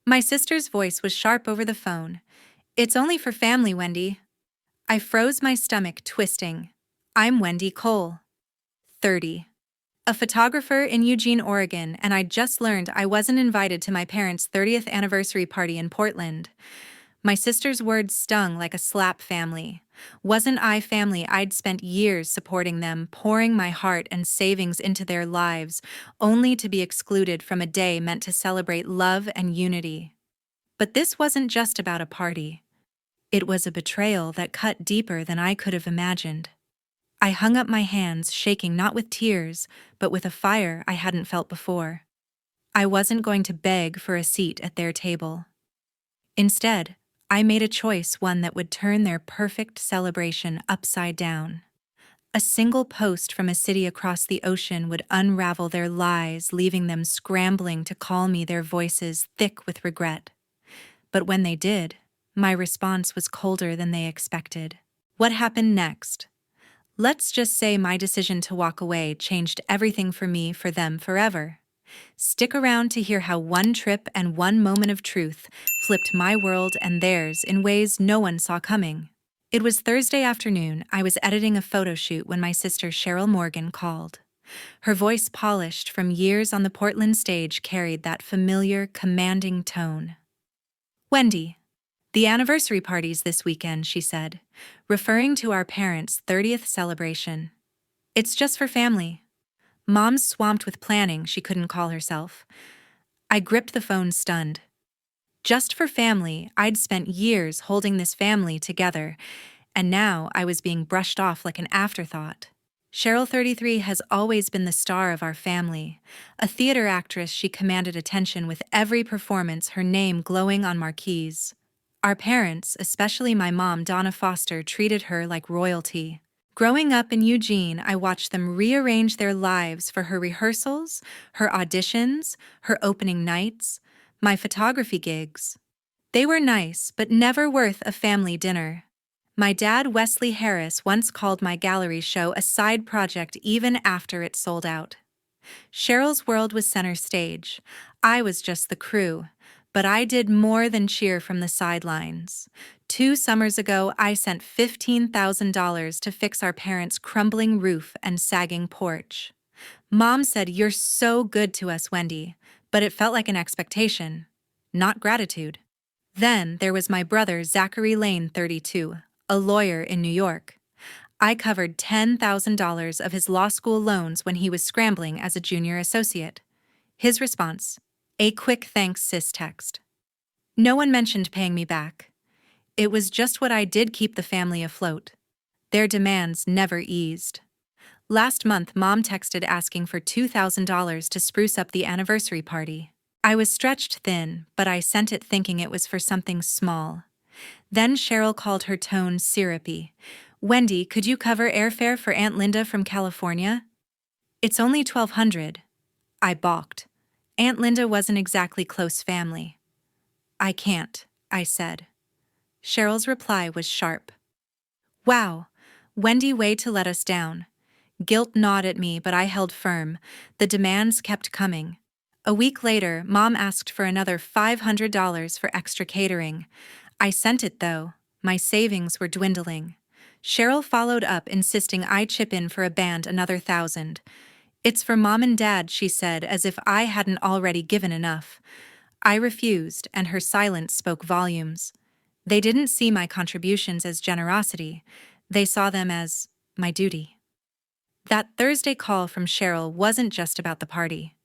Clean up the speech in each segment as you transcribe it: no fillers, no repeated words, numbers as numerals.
My sister's voice was sharp over the phone. "It's only for family, Wendy." I froze, my stomach twisting. I'm Wendy Cole, 30. A photographer in Eugene, Oregon, and I'd just learned I wasn't invited to my parents' 30th anniversary party in Portland. My sister's words stung like a slap. Family. Wasn't I family? I'd spent years supporting them, pouring my heart and savings into their lives, only to be excluded from a day meant to celebrate love and unity. But this wasn't just about a party. It was a betrayal that cut deeper than I could have imagined. I hung up my hands, shaking not with tears, but with a fire I hadn't felt before. I wasn't going to beg for a seat at their table. Instead, I made a choice, one that would turn their perfect celebration upside down. A single post from a city across the ocean would unravel their lies, leaving them scrambling to call me, their voices thick with regret. But when they did, my response was colder than they expected. What happened next? Let's just say my decision to walk away changed everything for me, for them, forever. Stick around to hear how one trip and one moment of truth flipped my world and theirs in ways no one saw coming. It was Thursday afternoon. I was editing a photo shoot when my sister Cheryl Morgan called. Her voice, polished from years on the Portland stage, carried that familiar, commanding tone. "Wendy, the anniversary party's this weekend," she said, referring to our parents' 30th celebration. "It's just for family." Mom's swamped with planning, she couldn't call herself. I gripped the phone, stunned. Just for family? I'd spent years holding this family together, and now I was being brushed off like an afterthought. Cheryl, 33, has always been the star of our family. A theater actress, she commanded attention with every performance, her name glowing on marquees. Our parents, especially my mom, Donna Foster, treated her like royalty. Growing up in Eugene, I watched them rearrange their lives for her rehearsals, her auditions, her opening nights, my photography gigs. They were nice, but never worth a family dinner. My dad, Wesley Harris, once called my gallery show a side project even after it sold out. Cheryl's world was center stage. I was just the crew. But I did more than cheer from the sidelines. 2 summers ago, I sent $15,000 to fix our parents' crumbling roof and sagging porch. Mom said, "You're so good to us, Wendy," but it felt like an expectation, not gratitude. Then there was my brother, Zachary Lane, 32, a lawyer in New York. I covered $10,000 of his law school loans when he was scrambling as a junior associate. His response: a quick "thanks, sis" text. No one mentioned paying me back. It was just what I did, keep the family afloat. Their demands never eased. Last month, Mom texted asking for $2,000 to spruce up the anniversary party. I was stretched thin, but I sent it thinking it was for something small. Then Cheryl called, her tone syrupy. "Wendy, could you cover airfare for Aunt Linda from California?" "It's only $1,200. I balked. Aunt Linda wasn't exactly close family. "I can't," I said. Cheryl's reply was sharp. "Wow, Wendy, way to let us down." Guilt gnawed at me, but I held firm. The demands kept coming. A week later, Mom asked for another $500 for extra catering. I sent it, though. My savings were dwindling. Cheryl followed up, insisting I chip in for a band, another $1,000. "It's for Mom and Dad," she said, as if I hadn't already given enough. I refused, and her silence spoke volumes. They didn't see my contributions as generosity. They saw them as my duty. That Thursday call from Cheryl wasn't just about the party.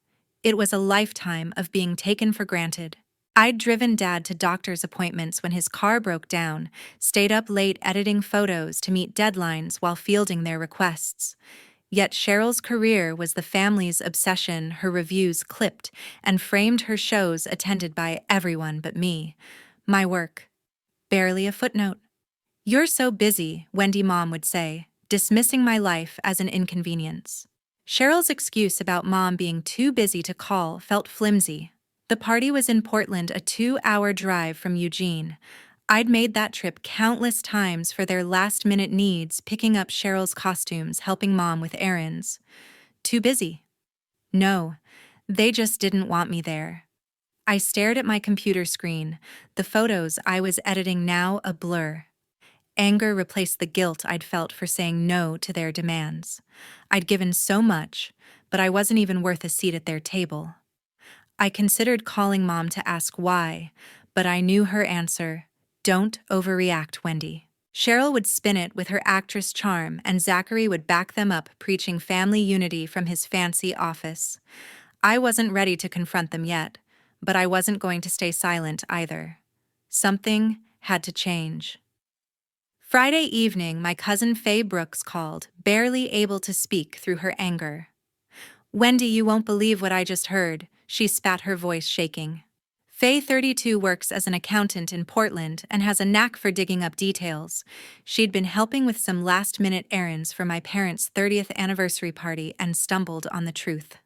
It was a lifetime of being taken for granted. I'd driven Dad to doctor's appointments when his car broke down, stayed up late editing photos to meet deadlines while fielding their requests. Yet Cheryl's career was the family's obsession. Her reviews clipped and framed her shows attended by everyone but me. My work, barely a footnote. "You're so busy," Wendy, Mom, would say, dismissing my life as an inconvenience. Cheryl's excuse about Mom being too busy to call felt flimsy. The party was in Portland, a 2-hour drive from Eugene. I'd made that trip countless times for their last-minute needs, picking up Cheryl's costumes, helping Mom with errands. Too busy? No, they just didn't want me there. I stared at my computer screen, the photos I was editing now a blur. Anger replaced the guilt I'd felt for saying no to their demands. I'd given so much, but I wasn't even worth a seat at their table. I considered calling Mom to ask why, but I knew her answer: don't overreact, Wendy. Cheryl would spin it with her actress charm, and Zachary would back them up, preaching family unity from his fancy office. I wasn't ready to confront them yet, but I wasn't going to stay silent either. Something had to change. Friday evening, my cousin Faye Brooks called, barely able to speak through her anger. "Wendy, you won't believe what I just heard," she spat, her voice shaking. Faye, 32, works as an accountant in Portland and has a knack for digging up details. She'd been helping with some last-minute errands for my parents' 30th anniversary party and stumbled on the truth.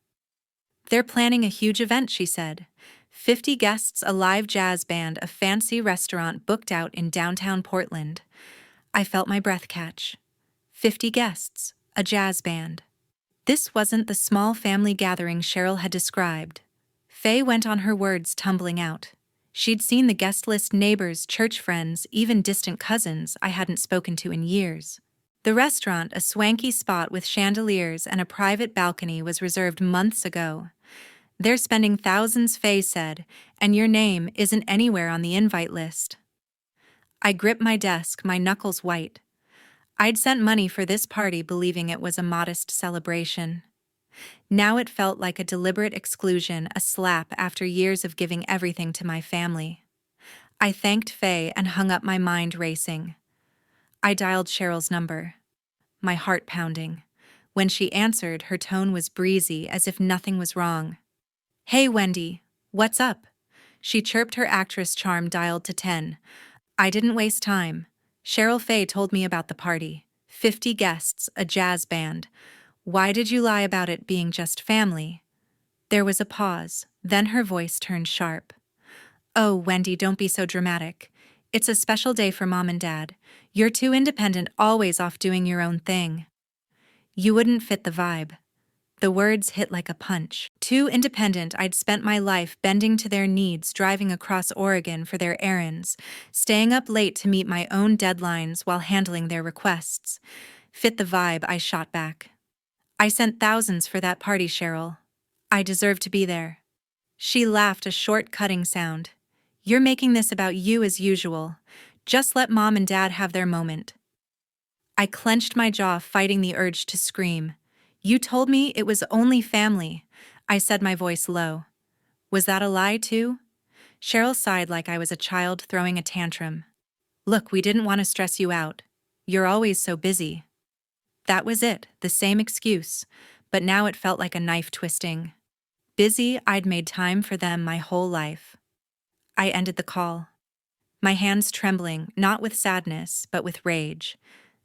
"They're planning a huge event," she said. 50 guests, a live jazz band, a fancy restaurant booked out in downtown Portland. I felt my breath catch. 50 guests, a jazz band. This wasn't the small family gathering Cheryl had described. Faye went on, her words tumbling out. She'd seen the guest list: neighbors, church friends, even distant cousins I hadn't spoken to in years. The restaurant, a swanky spot with chandeliers and a private balcony, was reserved months ago. "They're spending thousands," Faye said, "and your name isn't anywhere on the invite list." I gripped my desk, my knuckles white. I'd sent money for this party believing it was a modest celebration. Now it felt like a deliberate exclusion, a slap after years of giving everything to my family. I thanked Faye and hung up, my mind racing. I dialed Cheryl's number, my heart pounding. When she answered, her tone was breezy, as if nothing was wrong. "Hey, Wendy, what's up?" She chirped, her actress charm dialed to 10. I didn't waste time. "Cheryl, Faye told me about the party. 50 guests, a jazz band. Why did you lie about it being just family?" There was a pause, then her voice turned sharp. "Oh, Wendy, don't be so dramatic. It's a special day for Mom and Dad. You're too independent, always off doing your own thing. You wouldn't fit the vibe." The words hit like a punch. Too independent. I'd spent my life bending to their needs, driving across Oregon for their errands, staying up late to meet my own deadlines while handling their requests. "Fit the vibe," I shot back. "I sent thousands for that party, Cheryl. I deserve to be there." She laughed, a short, cutting sound. "You're making this about you as usual. Just let Mom and Dad have their moment." I clenched my jaw, fighting the urge to scream. "You told me it was only family," I said, my voice low. "Was that a lie, too?" Cheryl sighed like I was a child throwing a tantrum. "Look, we didn't want to stress you out. You're always so busy." That was it, the same excuse, but now it felt like a knife twisting. Busy, I'd made time for them my whole life. I ended the call, my hands trembling, not with sadness, but with rage.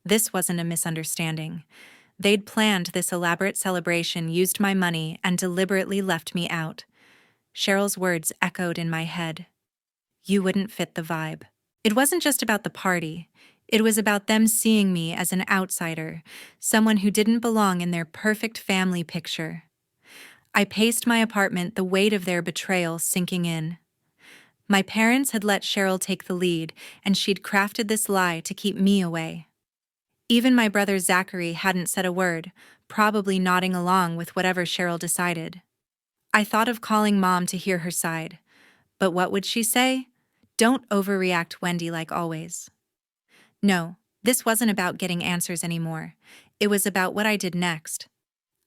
This wasn't a misunderstanding. They'd planned this elaborate celebration, used my money, and deliberately left me out. Cheryl's words echoed in my head. You wouldn't fit the vibe. It wasn't just about the party. It was about them seeing me as an outsider, someone who didn't belong in their perfect family picture. I paced my apartment, the weight of their betrayal sinking in. My parents had let Cheryl take the lead, and she'd crafted this lie to keep me away. Even my brother Zachary hadn't said a word, probably nodding along with whatever Cheryl decided. I thought of calling Mom to hear her side. But what would she say? "Don't overreact, Wendy," like always. No, this wasn't about getting answers anymore. It was about what I did next.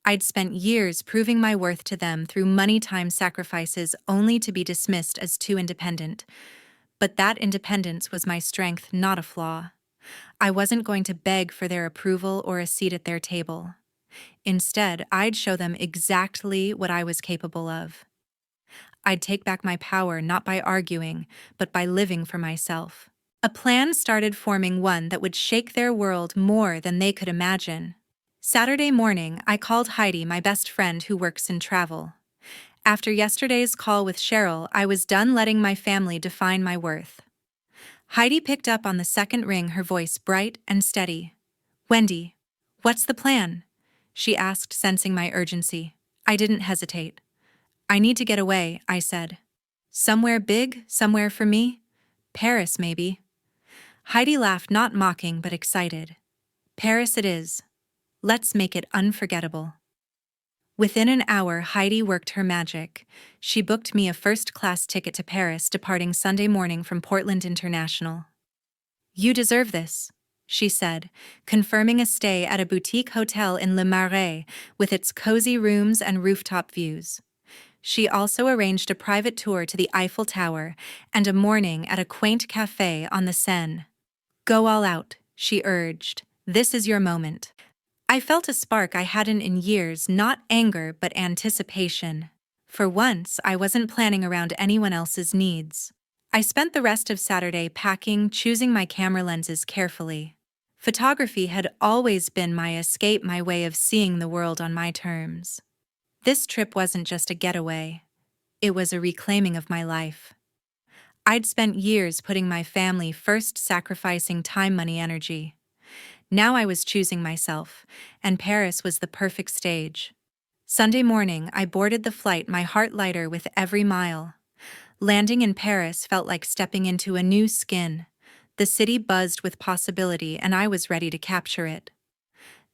I'd spent years proving my worth to them through money, time, sacrifices, only to be dismissed as too independent. But that independence was my strength, not a flaw. I wasn't going to beg for their approval or a seat at their table. Instead, I'd show them exactly what I was capable of. I'd take back my power not by arguing, but by living for myself. A plan started forming, one that would shake their world more than they could imagine. Saturday morning, I called Heidi, my best friend who works in travel. After yesterday's call with Cheryl, I was done letting my family define my worth. Heidi picked up on the second ring, her voice bright and steady. "Wendy, what's the plan?" she asked, sensing my urgency. I didn't hesitate. "I need to get away," I said. Somewhere big, somewhere for me? Paris, maybe. Heidi laughed, not mocking but excited. Paris it is. Let's make it unforgettable. Within an hour, Heidi worked her magic. She booked me a first-class ticket to Paris, departing Sunday morning from Portland International. You deserve this, she said, confirming a stay at a boutique hotel in Le Marais with its cozy rooms and rooftop views. She also arranged a private tour to the Eiffel Tower and a morning at a quaint café on the Seine. Go all out, she urged. This is your moment. I felt a spark I hadn't in years, not anger but anticipation. For once, I wasn't planning around anyone else's needs. I spent the rest of Saturday packing, choosing my camera lenses carefully. Photography had always been my escape, my way of seeing the world on my terms. This trip wasn't just a getaway. It was a reclaiming of my life. I'd spent years putting my family first, sacrificing time, money, energy. Now I was choosing myself, and Paris was the perfect stage. Sunday morning, I boarded the flight, my heart lighter with every mile. Landing in Paris felt like stepping into a new skin. The city buzzed with possibility, and I was ready to capture it.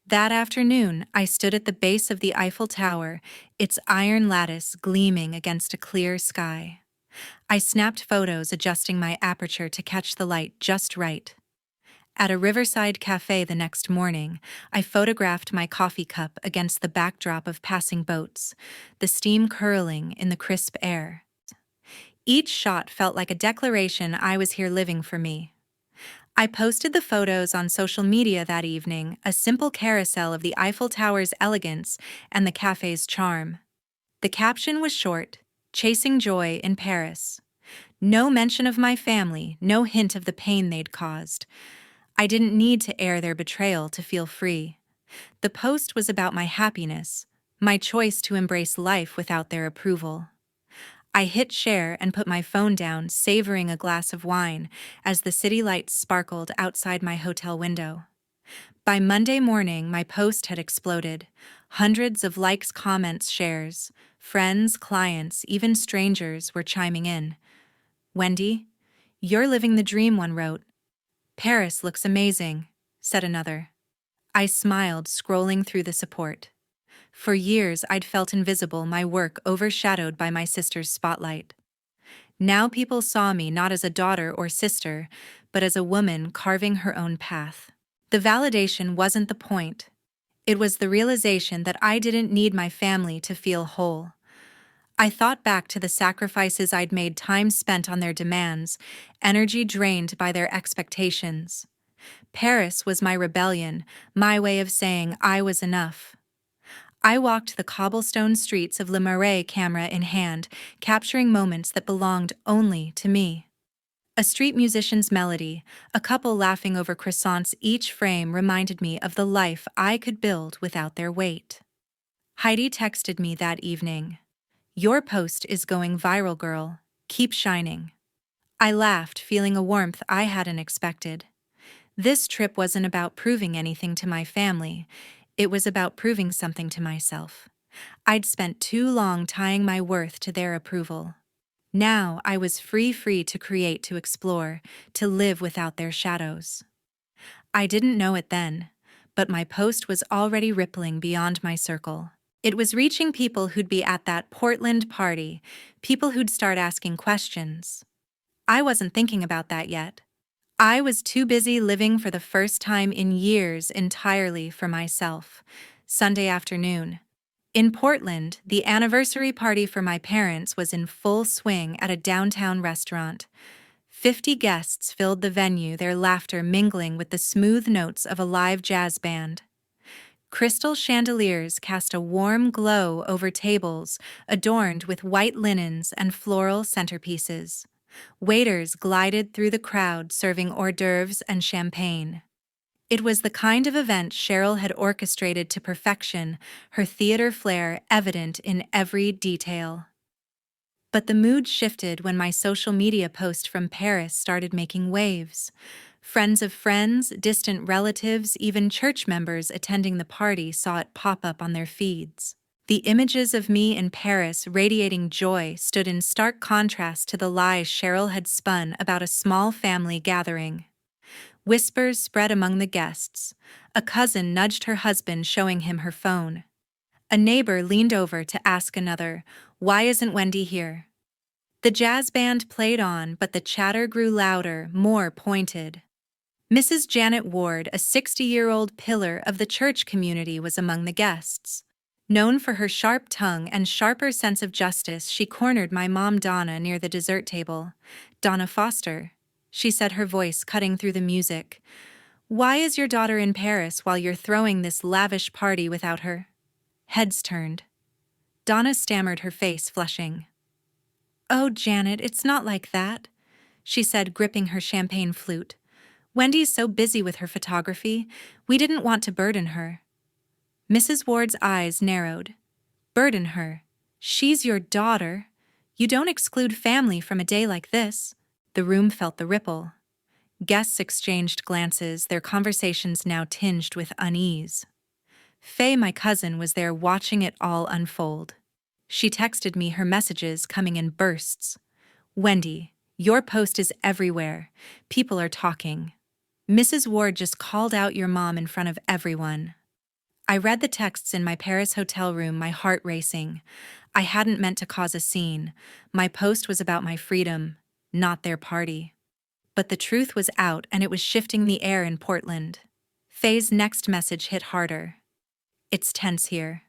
That afternoon, I stood at the base of the Eiffel Tower, its iron lattice gleaming against a clear sky. I snapped photos, adjusting my aperture to catch the light just right. At a riverside cafe the next morning, I photographed my coffee cup against the backdrop of passing boats, the steam curling in the crisp air. Each shot felt like a declaration I was here living for me. I posted the photos on social media that evening, a simple carousel of the Eiffel Tower's elegance and the cafe's charm. The caption was short, "Chasing joy in Paris." No mention of my family, no hint of the pain they'd caused. I didn't need to air their betrayal to feel free. The post was about my happiness, my choice to embrace life without their approval. I hit share and put my phone down, savoring a glass of wine as the city lights sparkled outside my hotel window. By Monday morning, my post had exploded. Hundreds of likes, comments, shares. Friends, clients, even strangers were chiming in. "Wendy, you're living the dream," one wrote. "Paris looks amazing," said another. I smiled, scrolling through the support. For years, I'd felt invisible, my work overshadowed by my sister's spotlight. Now people saw me not as a daughter or sister, but as a woman carving her own path. The validation wasn't the point. It was the realization that I didn't need my family to feel whole. I thought back to the sacrifices I'd made, time spent on their demands, energy drained by their expectations. Paris was my rebellion, my way of saying I was enough. I walked the cobblestone streets of Le Marais, camera in hand, capturing moments that belonged only to me. A street musician's melody, a couple laughing over croissants, each frame reminded me of the life I could build without their weight. Heidi texted me that evening. "Your post is going viral, girl. Keep shining." I laughed, feeling a warmth I hadn't expected. This trip wasn't about proving anything to my family. It was about proving something to myself. I'd spent too long tying my worth to their approval. Now I was free to create, to explore, to live without their shadows. I didn't know it then, but my post was already rippling beyond my circle. It was reaching people who'd be at that Portland party, people who'd start asking questions. I wasn't thinking about that yet. I was too busy living for the first time in years entirely for myself. Sunday afternoon. In Portland, the anniversary party for my parents was in full swing at a downtown restaurant. 50 guests filled the venue, their laughter mingling with the smooth notes of a live jazz band. Crystal chandeliers cast a warm glow over tables adorned with white linens and floral centerpieces. Waiters glided through the crowd serving hors d'oeuvres and champagne. It was the kind of event Cheryl had orchestrated to perfection, her theater flair evident in every detail. But the mood shifted when my social media post from Paris started making waves. Friends of friends, distant relatives, even church members attending the party saw it pop up on their feeds. The images of me in Paris radiating joy stood in stark contrast to the lies Cheryl had spun about a small family gathering. Whispers spread among the guests. A cousin nudged her husband, showing him her phone. A neighbor leaned over to ask another, "Why isn't Wendy here?" The jazz band played on, but the chatter grew louder, more pointed. Mrs. Janet Ward, a 60-year-old pillar of the church community, was among the guests. Known for her sharp tongue and sharper sense of justice, she cornered my mom Donna near the dessert table. "Donna Foster," she said, her voice cutting through the music. "Why is your daughter in Paris while you're throwing this lavish party without her?" Heads turned. Donna stammered, her face flushing. "Oh, Janet, it's not like that," she said, gripping her champagne flute. "Wendy's so busy with her photography, we didn't want to burden her." Mrs. Ward's eyes narrowed. "Burden her? She's your daughter. You don't exclude family from a day like this." The room felt the ripple. Guests exchanged glances, their conversations now tinged with unease. Faye, my cousin, was there watching it all unfold. She texted me, her messages coming in bursts. "Wendy, your post is everywhere. People are talking. Mrs. Ward just called out your mom in front of everyone." I read the texts in my Paris hotel room, my heart racing. I hadn't meant to cause a scene. My post was about my freedom, not their party. But the truth was out, and it was shifting the air in Portland. Faye's next message hit harder. "It's tense here.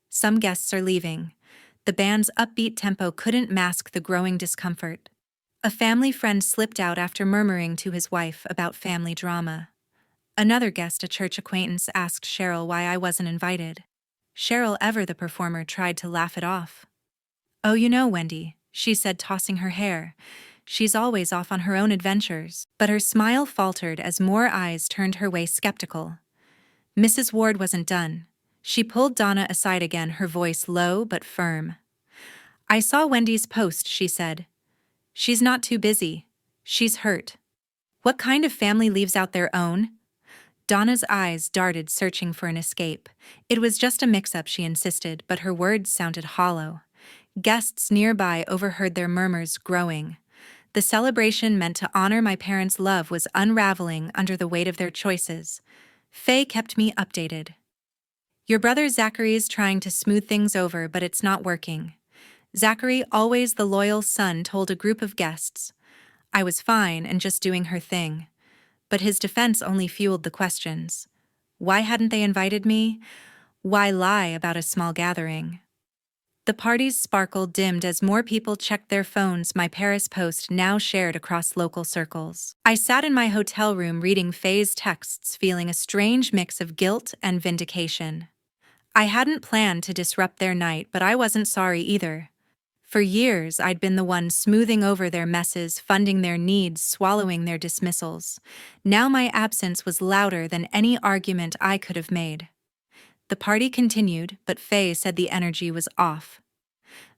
Some guests are leaving." The band's upbeat tempo couldn't mask the growing discomfort. A family friend slipped out after murmuring to his wife about family drama. Another guest, a church acquaintance, asked Cheryl why I wasn't invited. Cheryl, ever the performer, tried to laugh it off. "Oh, you know Wendy," she said, tossing her hair. "She's always off on her own adventures." But her smile faltered as more eyes turned her way, skeptical. Mrs. Ward wasn't done. She pulled Donna aside again, her voice low but firm. "I saw Wendy's post," she said. "She's not too busy. She's hurt." "What kind of family leaves out their own?" Donna's eyes darted, searching for an escape. "It was just a mix-up," she insisted, but her words sounded hollow. Guests nearby overheard their murmurs growing. The celebration meant to honor my parents' love was unraveling under the weight of their choices. Faye kept me updated. "Your brother Zachary is trying to smooth things over, but it's not working." Zachary, always the loyal son, told a group of guests. I was fine and just doing her thing. But his defense only fueled the questions. Why hadn't they invited me? Why lie about a small gathering? The party's sparkle dimmed as more people checked their phones, my Paris post now shared across local circles. I sat in my hotel room reading Faye's texts, feeling a strange mix of guilt and vindication. I hadn't planned to disrupt their night, but I wasn't sorry either. For years, I'd been the one smoothing over their messes, funding their needs, swallowing their dismissals. Now my absence was louder than any argument I could have made. The party continued, but Faye said the energy was off.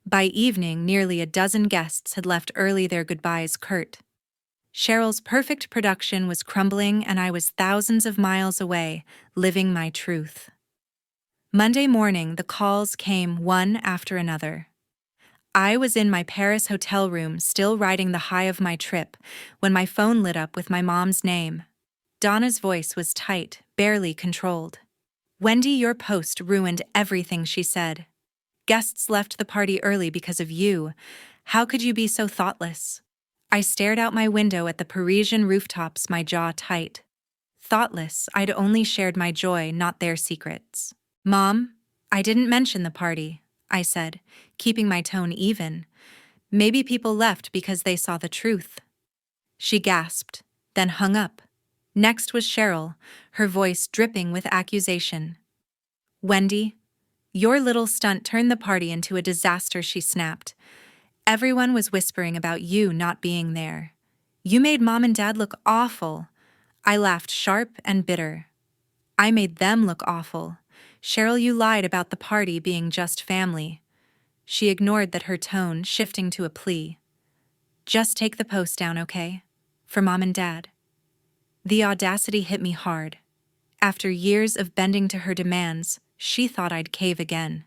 By evening, nearly a dozen guests had left early, their goodbyes curt. Cheryl's perfect production was crumbling, and I was thousands of miles away, living my truth. Monday morning, the calls came one after another. I was in my Paris hotel room, still riding the high of my trip, when my phone lit up with my mom's name. Donna's voice was tight, barely controlled. "Wendy, your post ruined everything," she said. "Guests left the party early because of you. How could you be so thoughtless?" I stared out my window at the Parisian rooftops, my jaw tight. Thoughtless, I'd only shared my joy, not their secrets. "Mom, I didn't mention the party," I said, keeping my tone even. "Maybe people left because they saw the truth." She gasped, then hung up. Next was Cheryl, her voice dripping with accusation. "Wendy, your little stunt turned the party into a disaster," she snapped. "Everyone was whispering about you not being there. You made Mom and Dad look awful." I laughed, sharp and bitter. "I made them look awful. Cheryl, you lied about the party being just family." She ignored that, her tone shifting to a plea. "Just take the post down, okay? For Mom and Dad." The audacity hit me hard. After years of bending to her demands, she thought I'd cave again.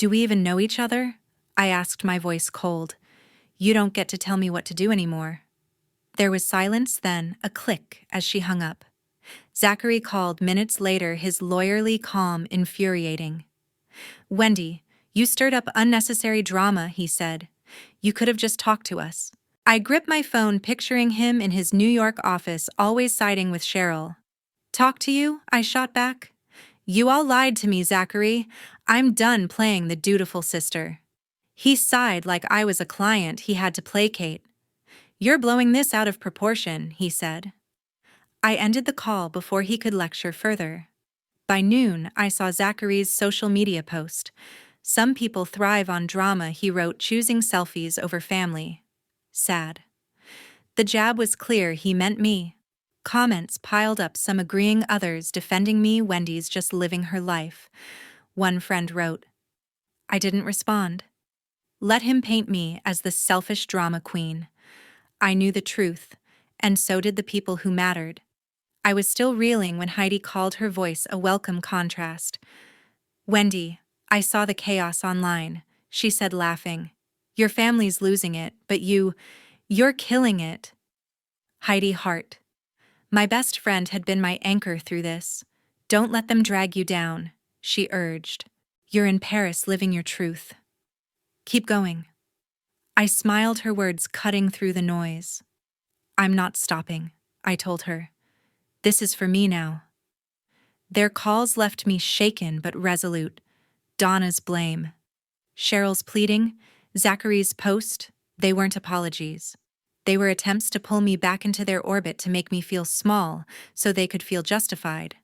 Do we even know each other? I asked, my voice cold. You don't get to tell me what to do anymore. There was silence, then a click as she hung up. Zachary called minutes later, his lawyerly calm infuriating. Wendy, you stirred up unnecessary drama, he said. You could have just talked to us. I gripped my phone, picturing him in his New York office, always siding with Cheryl. Talk to you? I shot back. You all lied to me, Zachary. I'm done playing the dutiful sister. He sighed like I was a client he had to placate. You're blowing this out of proportion, he said. I ended the call before he could lecture further. By noon, I saw Zachary's social media post. Some people thrive on drama, he wrote, choosing selfies over family. Sad. The jab was clear, he meant me. Comments piled up, some agreeing, others defending me. Wendy's just living her life. One friend wrote. I didn't respond. Let him paint me as the selfish drama queen. I knew the truth, and so did the people who mattered. I was still reeling when Heidi called, her voice a welcome contrast. Wendy, I saw the chaos online, she said, laughing. Your family's losing it, but you're killing it. Heidi Hart. My best friend had been my anchor through this. Don't let them drag you down, she urged. You're in Paris living your truth. Keep going. I smiled, her words cutting through the noise. I'm not stopping, I told her. This is for me now. Their calls left me shaken but resolute. Donna's blame, Cheryl's pleading, Zachary's post, they weren't apologies. They were attempts to pull me back into their orbit, to make me feel small so they could feel justified.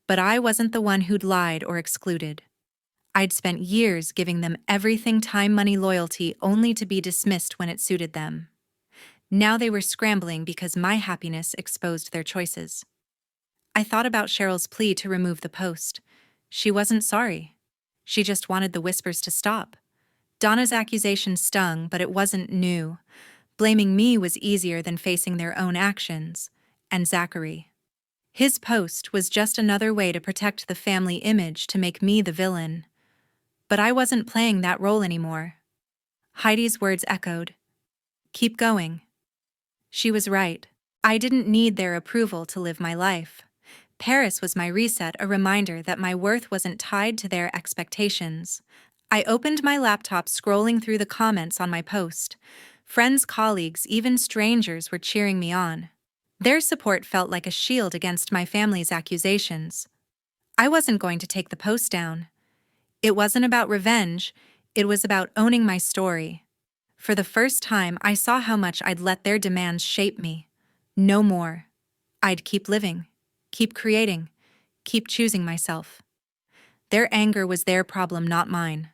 But I wasn't the one who'd lied or excluded. I'd spent years giving them everything, time, money, loyalty, only to be dismissed when it suited them. Now they were scrambling because my happiness exposed their choices. I thought about Cheryl's plea to remove the post. She wasn't sorry. She just wanted the whispers to stop. Donna's accusation stung, but it wasn't new. Blaming me was easier than facing their own actions. And Zachary. His post was just another way to protect the family image, to make me the villain. But I wasn't playing that role anymore. Heidi's words echoed. Keep going. She was right. I didn't need their approval to live my life. Paris was my reset, a reminder that my worth wasn't tied to their expectations. I opened my laptop, scrolling through the comments on my post. Friends, colleagues, even strangers were cheering me on. Their support felt like a shield against my family's accusations. I wasn't going to take the post down. It wasn't about revenge, it was about owning my story. For the first time, I saw how much I'd let their demands shape me. No more. I'd keep living, keep creating, keep choosing myself. Their anger was their problem, not mine.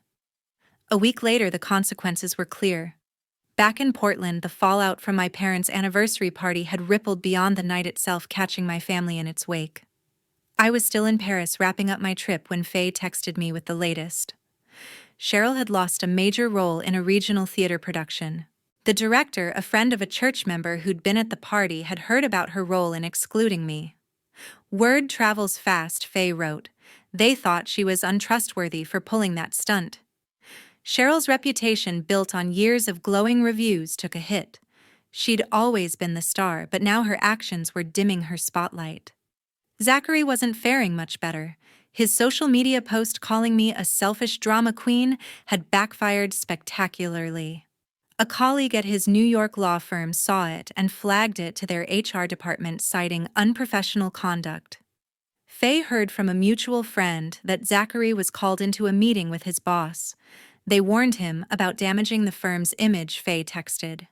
A week later, the consequences were clear. Back in Portland, the fallout from my parents' anniversary party had rippled beyond the night itself, catching my family in its wake. I was still in Paris, wrapping up my trip, when Faye texted me with the latest. Cheryl had lost a major role in a regional theater production. The director, a friend of a church member who'd been at the party, had heard about her role in excluding me. Word travels fast, Faye wrote. They thought she was untrustworthy for pulling that stunt. Cheryl's reputation, built on years of glowing reviews, took a hit. She'd always been the star, but now her actions were dimming her spotlight. Zachary wasn't faring much better. His social media post calling me a selfish drama queen had backfired spectacularly. A colleague at his New York law firm saw it and flagged it to their HR department, citing unprofessional conduct. Faye heard from a mutual friend that Zachary was called into a meeting with his boss. They warned him about damaging the firm's image, Faye texted.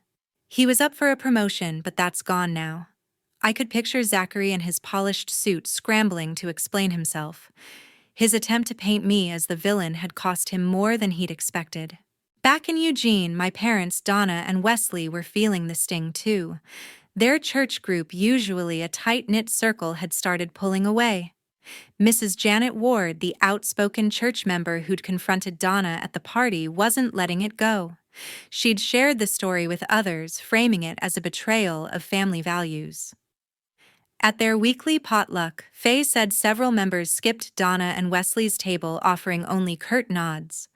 He was up for a promotion, but that's gone now. I could picture Zachary in his polished suit, scrambling to explain himself. His attempt to paint me as the villain had cost him more than he'd expected. Back in Eugene, my parents, Donna and Wesley, were feeling the sting too. Their church group, usually a tight-knit circle, had started pulling away. Mrs. Janet Ward, the outspoken church member who'd confronted Donna at the party, wasn't letting it go. She'd shared the story with others, framing it as a betrayal of family values. At their weekly potluck, Faye said several members skipped Donna and Wesley's table, offering only curt nods.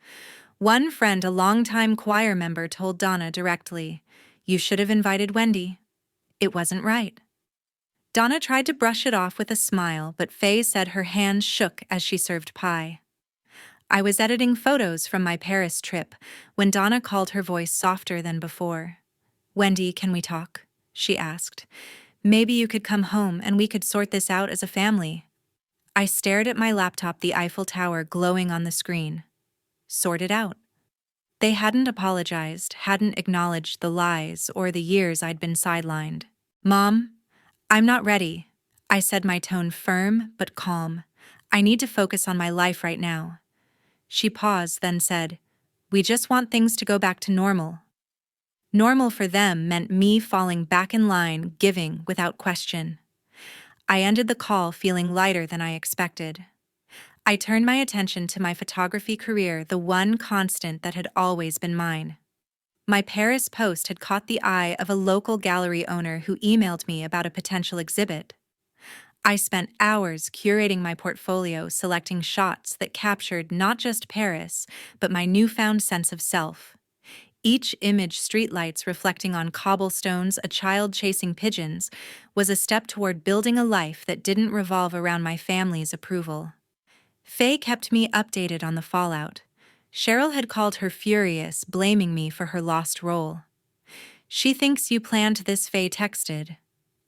One friend, a longtime choir member, told Donna directly, "You should have invited Wendy. It wasn't right." Donna tried to brush it off with a smile, but Faye said her hands shook as she served pie. I was editing photos from my Paris trip when Donna called, her voice softer than before. "Wendy, can we talk?" she asked. "Maybe you could come home and we could sort this out as a family." I stared at my laptop, the Eiffel Tower glowing on the screen. Sort it out. They hadn't apologized, hadn't acknowledged the lies or the years I'd been sidelined. "Mom, I'm not ready," I said, my tone firm but calm. "I need to focus on my life right now." She paused, then said, "We just want things to go back to normal." Normal for them meant me falling back in line, giving without question. I ended the call feeling lighter than I expected. I turned my attention to my photography career, the one constant that had always been mine. My Paris post had caught the eye of a local gallery owner who emailed me about a potential exhibit. I spent hours curating my portfolio, selecting shots that captured not just Paris, but my newfound sense of self. Each image, streetlights reflecting on cobblestones, a child chasing pigeons, was a step toward building a life that didn't revolve around my family's approval. Faye kept me updated on the fallout. Cheryl had called her furious, blaming me for her lost role. "She thinks you planned this," Faye texted.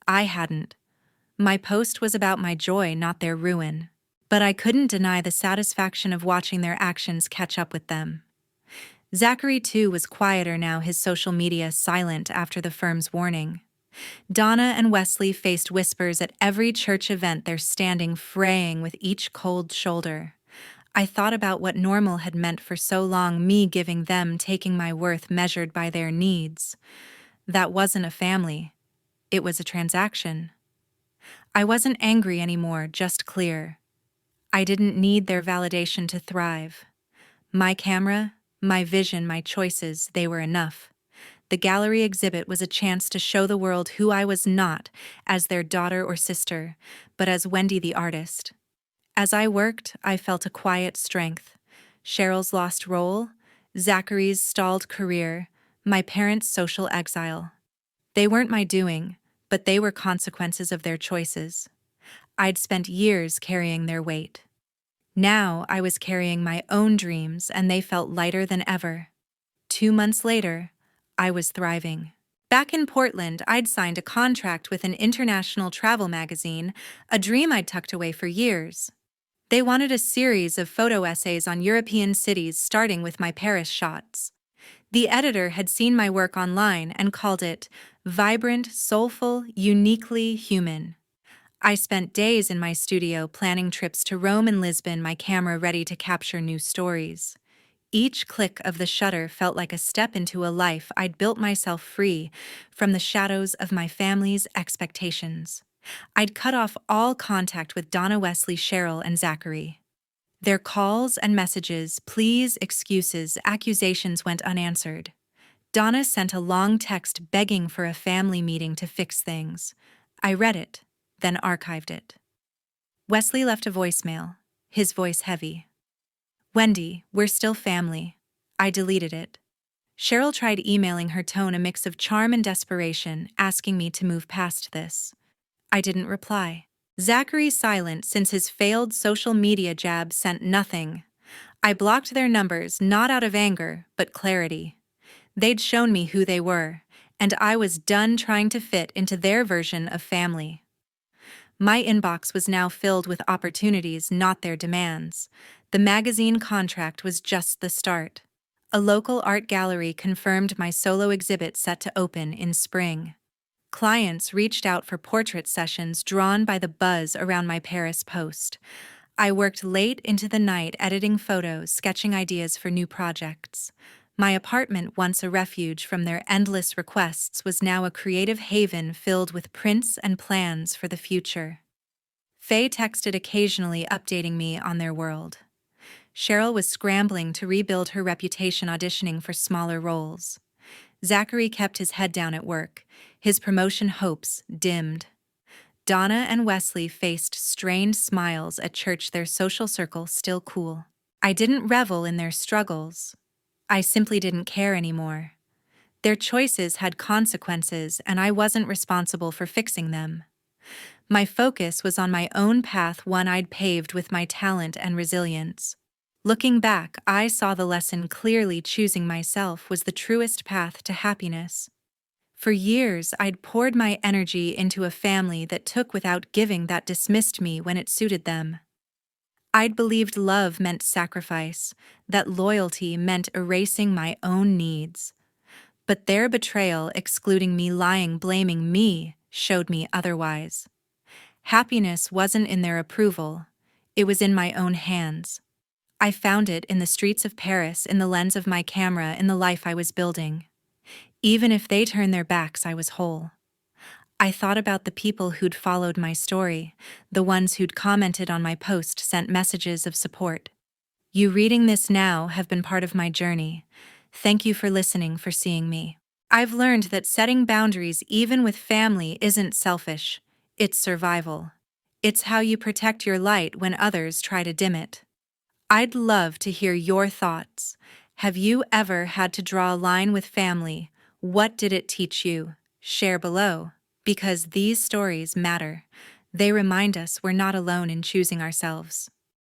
I hadn't. My post was about my joy, not their ruin. But I couldn't deny the satisfaction of watching their actions catch up with them. Zachary, too, was quieter now, his social media silent after the firm's warning. Donna and Wesley faced whispers at every church event, their standing fraying with each cold shoulder. I thought about what normal had meant for so long, me giving them, taking my worth measured by their needs. That wasn't a family. It was a transaction. I wasn't angry anymore, just clear. I didn't need their validation to thrive. My camera, my vision, my choices, they were enough. The gallery exhibit was a chance to show the world who I was, not as their daughter or sister, but as Wendy the artist. As I worked, I felt a quiet strength. Cheryl's lost role, Zachary's stalled career, my parents' social exile. They weren't my doing, but they were consequences of their choices. I'd spent years carrying their weight. Now I was carrying my own dreams, and they felt lighter than ever. 2 months later, I was thriving. Back in Portland, I'd signed a contract with an international travel magazine, a dream I'd tucked away for years. They wanted a series of photo essays on European cities, starting with my Paris shots. The editor had seen my work online and called it vibrant, soulful, uniquely human. I spent days in my studio planning trips to Rome and Lisbon, my camera ready to capture new stories. Each click of the shutter felt like a step into a life I'd built myself, free from the shadows of my family's expectations. I'd cut off all contact with Donna, Wesley, Cheryl, and Zachary. Their calls and messages, pleas, excuses, accusations went unanswered. Donna sent a long text begging for a family meeting to fix things. I read it, then archived it. Wesley left a voicemail, his voice heavy. "Wendy, we're still family." I deleted it. Cheryl tried emailing, her tone a mix of charm and desperation, asking me to move past this. I didn't reply. Zachary silent since his failed social media jab sent nothing. I blocked their numbers, not out of anger, but clarity. They'd shown me who they were, and I was done trying to fit into their version of family. My inbox was now filled with opportunities, not their demands. The magazine contract was just the start. A local art gallery confirmed my solo exhibit set to open in spring. Clients reached out for portrait sessions, drawn by the buzz around my Paris post. I worked late into the night editing photos, sketching ideas for new projects. My apartment, once a refuge from their endless requests, was now a creative haven filled with prints and plans for the future. Faye texted occasionally, updating me on their world. Cheryl was scrambling to rebuild her reputation, auditioning for smaller roles. Zachary kept his head down at work, his promotion hopes dimmed. Donna and Wesley faced strained smiles at church, their social circle still cool. I didn't revel in their struggles. I simply didn't care anymore. Their choices had consequences, and I wasn't responsible for fixing them. My focus was on my own path, one I'd paved with my talent and resilience. Looking back, I saw the lesson clearly: choosing myself was the truest path to happiness. For years, I'd poured my energy into a family that took without giving, that dismissed me when it suited them. I'd believed love meant sacrifice, that loyalty meant erasing my own needs. But their betrayal, excluding me, lying, blaming me, showed me otherwise. Happiness wasn't in their approval, it was in my own hands. I found it in the streets of Paris, in the lens of my camera, in the life I was building. Even if they turned their backs, I was whole. I thought about the people who'd followed my story, the ones who'd commented on my post, sent messages of support. You reading this now have been part of my journey. Thank you for listening, for seeing me. I've learned that setting boundaries, even with family, isn't selfish. It's survival. It's how you protect your light when others try to dim it. I'd love to hear your thoughts. Have you ever had to draw a line with family? What did it teach you? Share below. Because these stories matter. They remind us we're not alone in choosing ourselves.